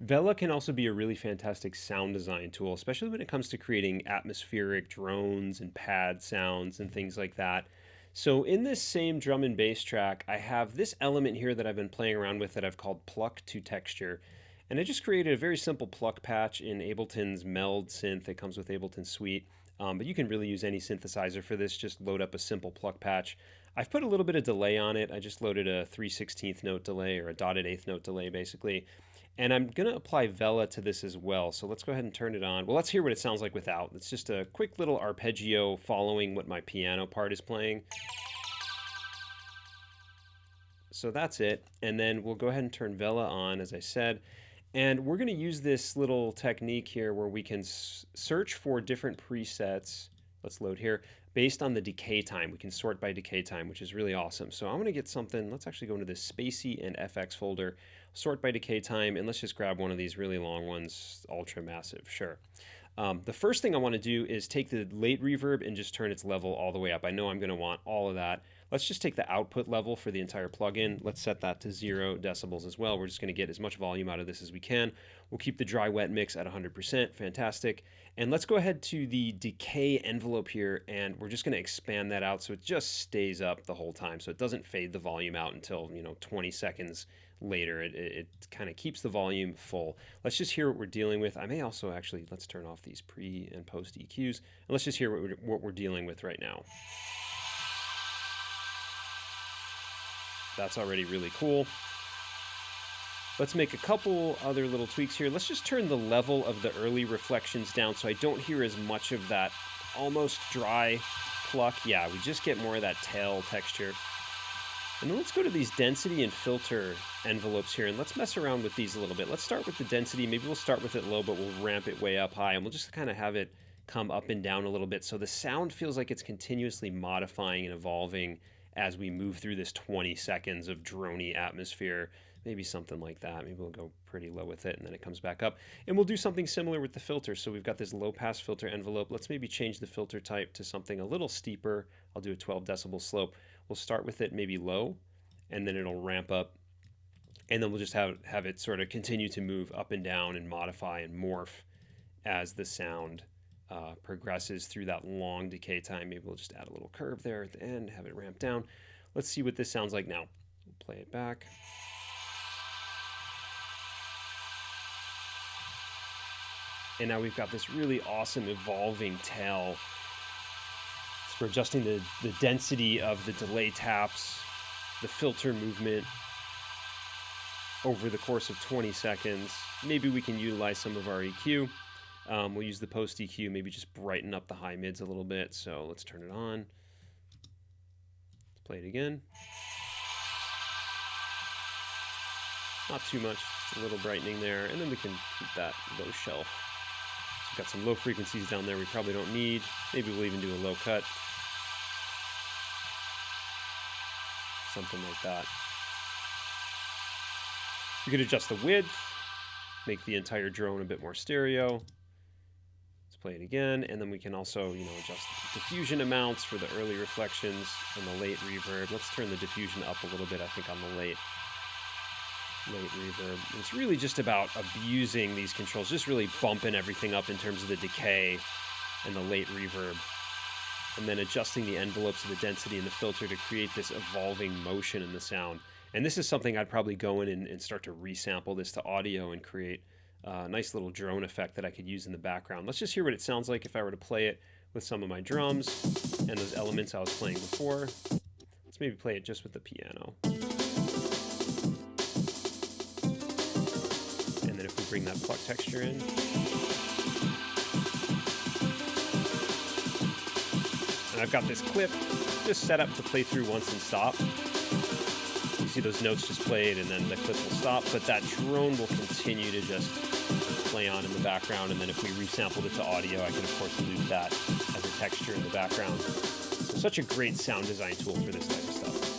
Vela can also be a really fantastic sound design tool, especially when it comes to creating atmospheric drones and pad sounds and things like that. So in this same drum and bass track, I have this element here that I've been playing around with that I've called Pluck to Texture. And I just created a very simple pluck patch in Ableton's Meld synth. It comes with Ableton Suite. But you can really use any synthesizer for this. Just load up a simple pluck patch. I've put a little bit of delay on it. I just loaded a 3/16 note delay, or a dotted eighth note delay basically. And I'm going to apply Vela to this as well. So let's go ahead and turn it on. Well, let's hear what it sounds like without. It's just a quick little arpeggio following what my piano part is playing. So that's it. And then we'll go ahead and turn Vela on, as I said. And we're going to use this little technique here where we can search for different presets. Let's load here. Based on the decay time, we can sort by decay time, which is really awesome. So I'm going to get something. Let's actually go into this Spacey and FX folder, sort by decay time, and let's just grab one of these really long ones, ultra massive. Sure. The first thing I want to do is take the late reverb and just turn its level all the way up. I know I'm going to want all of that. Let's just take the output level for the entire plugin. Let's set that to 0 decibels as well. We're just going to get as much volume out of this as we can. We'll keep the dry wet mix at 100%. Fantastic. And let's go ahead to the decay envelope here, and we're just going to expand that out so it just stays up the whole time. So it doesn't fade the volume out until 20 seconds later. It kind of keeps the volume full. Let's just hear what we're dealing with. I may also actually, let's turn off these pre and post EQs, and let's just hear what we're dealing with right now. That's already really cool. Let's make a couple other little tweaks here. Let's just turn the level of the early reflections down so I don't hear as much of that almost dry pluck. Yeah, we just get more of that tail texture. And then let's go to these density and filter envelopes here, and let's mess around with these a little bit. Let's start with the density. Maybe we'll start with it low, but we'll ramp it way up high, and we'll just kind of have it come up and down a little bit. So the sound feels like it's continuously modifying and evolving as we move through this 20 seconds of droney atmosphere. Maybe something like that. Maybe we'll go pretty low with it and then it comes back up. And we'll do something similar with the filter. So we've got this low pass filter envelope. Let's maybe change the filter type to something a little steeper. I'll do a 12 decibel slope. We'll start with it maybe low, and then it'll ramp up. And then we'll just have it sort of continue to move up and down and modify and morph as the sound progresses through that long decay time. Maybe we'll just add a little curve there at the end, have it ramp down. Let's see what this sounds like now. We'll play it back. And now we've got this really awesome evolving tail. So we're adjusting the density of the delay taps, the filter movement over the course of 20 seconds. Maybe we can utilize some of our EQ. We'll use the post EQ, maybe just brighten up the high mids a little bit. So let's turn it on. Let's play it again. Not too much, just a little brightening there. And then we can keep that low shelf. So we've got some low frequencies down there we probably don't need. Maybe we'll even do a low cut. Something like that. We could adjust the width, make the entire drone a bit more stereo. Play it again, and then we can also, adjust the diffusion amounts for the early reflections and the late reverb. Let's turn the diffusion up a little bit, I think, on the late reverb. It's really just about abusing these controls, just really bumping everything up in terms of the decay and the late reverb, and then adjusting the envelopes of the density and the filter to create this evolving motion in the sound. And this is something I'd probably go in and start to resample this to audio and create a nice little drone effect that I could use in the background. Let's just hear what it sounds like if I were to play it with some of my drums and those elements I was playing before. Let's maybe play it just with the piano. And then if we bring that pluck texture in. And I've got this clip just set up to play through once and stop. You see those notes just played and then the clip will stop, but that drone will continue to just play on in the background, and then if we resampled it to audio, I can of course loop that as a texture in the background. So such a great sound design tool for this type of stuff.